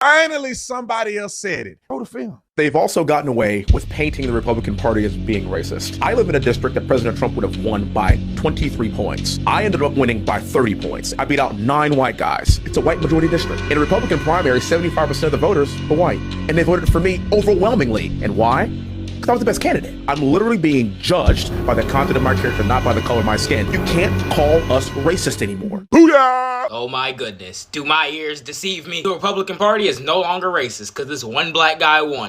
Finally, somebody else said it. Go to film. They've also gotten away with painting the Republican Party as being racist. I live in a district that President Trump would have won by 23 points. I ended up winning by 30 points. I beat out 9 white guys. It's a white majority district. In a Republican primary, 75% of the voters are white. And they voted for me overwhelmingly. And why? Because I was the best candidate. I'm literally being judged by the content of my character, not by the color of my skin. You can't call us racist anymore. Booyah! Oh my goodness. Do my ears deceive me? The Republican Party is no longer racist because this one black guy won.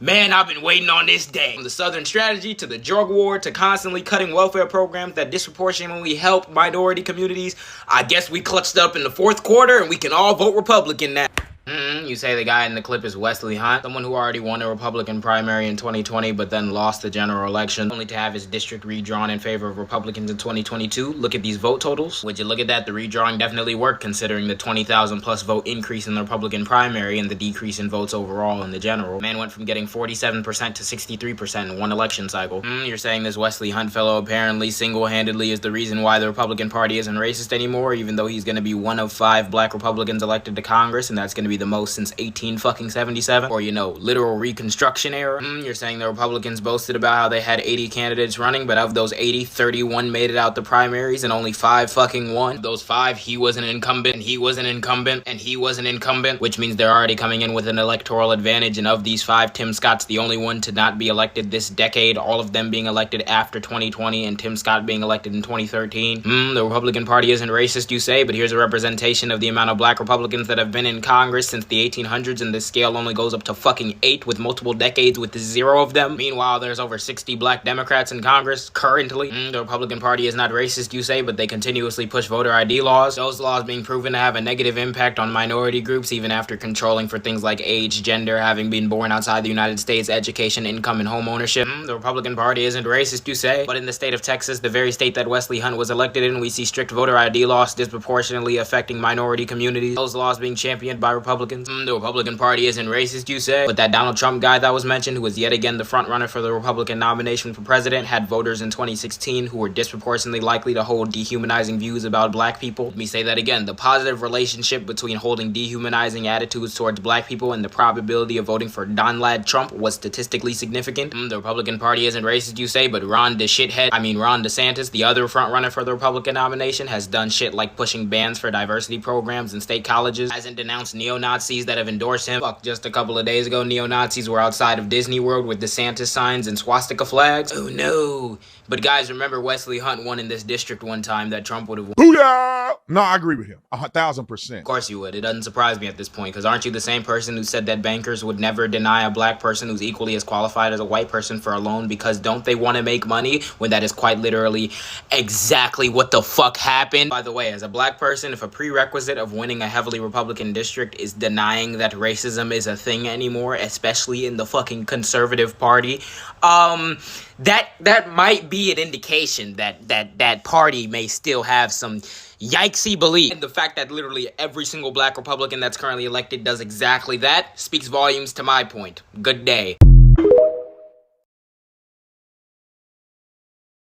Man, I've been waiting on this day. From the Southern strategy to the drug war to constantly cutting welfare programs that disproportionately help minority communities, I guess we clutched up in the fourth quarter and we can all vote Republican now. You say the guy in the clip is Wesley Hunt, someone who already won a Republican primary in 2020 but then lost the general election, only to have his district redrawn in favor of Republicans in 2022. Look at these vote totals. Would you look at that? The redrawing definitely worked considering the 20,000 plus vote increase in the Republican primary and the decrease in votes overall in the general. Man went from getting 47% to 63% in one election cycle. You're saying this Wesley Hunt fellow apparently single-handedly is the reason why the Republican Party isn't racist anymore, even though he's going to be one of 5 black Republicans elected to Congress, and that's going to be the most since 1877, or literal Reconstruction era. You're saying the Republicans boasted about how they had 80 candidates running, but of those 80, 31 made it out the primaries and only 5 fucking won. Those 5, he was an incumbent, and he was an incumbent, and he was an incumbent, which means they're already coming in with an electoral advantage, and of these 5, Tim Scott's the only one to not be elected this decade, all of them being elected after 2020, and Tim Scott being elected in 2013. The Republican Party isn't racist, you say, but here's a representation of the amount of black Republicans that have been in Congress since the 1800s, and this scale only goes up to fucking 8 with multiple decades with 0 of them. Meanwhile, there's over 60 black Democrats in Congress currently. The Republican Party is not racist, you say, but they continuously push voter ID laws. Those laws being proven to have a negative impact on minority groups even after controlling for things like age, gender, having been born outside the United States, education, income, and home ownership. The Republican Party isn't racist, you say, but in the state of Texas, the very state that Wesley Hunt was elected in, we see strict voter ID laws disproportionately affecting minority communities. Those laws being championed by Republicans. The Republican Party isn't racist, you say, but that Donald Trump guy that was mentioned, who was yet again the front runner for the Republican nomination for president, had voters in 2016 who were disproportionately likely to hold dehumanizing views about black people. Let me say that again. The positive relationship between holding dehumanizing attitudes towards black people and the probability of voting for Donald Trump was statistically significant. The Republican Party isn't racist, you say, but Ron DeSantis, the other front runner for the Republican nomination, has done shit like pushing bans for diversity programs in state colleges, hasn't denounced neo-Nazis that have endorsed him. Fuck, just a couple of days ago, neo-Nazis were outside of Disney World with DeSantis signs and swastika flags. Oh no. But guys, remember Wesley Hunt won in this district one time that Trump would have won. Booyah! No, I agree with him. 1,000%. Of course you would. It doesn't surprise me at this point, because aren't you the same person who said that bankers would never deny a black person who's equally as qualified as a white person for a loan because don't they want to make money, when that is quite literally exactly what the fuck happened? By the way, as a black person, if a prerequisite of winning a heavily Republican district is denying that racism is a thing anymore, especially in the fucking conservative party, that might be an indication that party may still have some yikesy belief. And the fact that literally every single black Republican that's currently elected does exactly that speaks volumes to my point. Good day.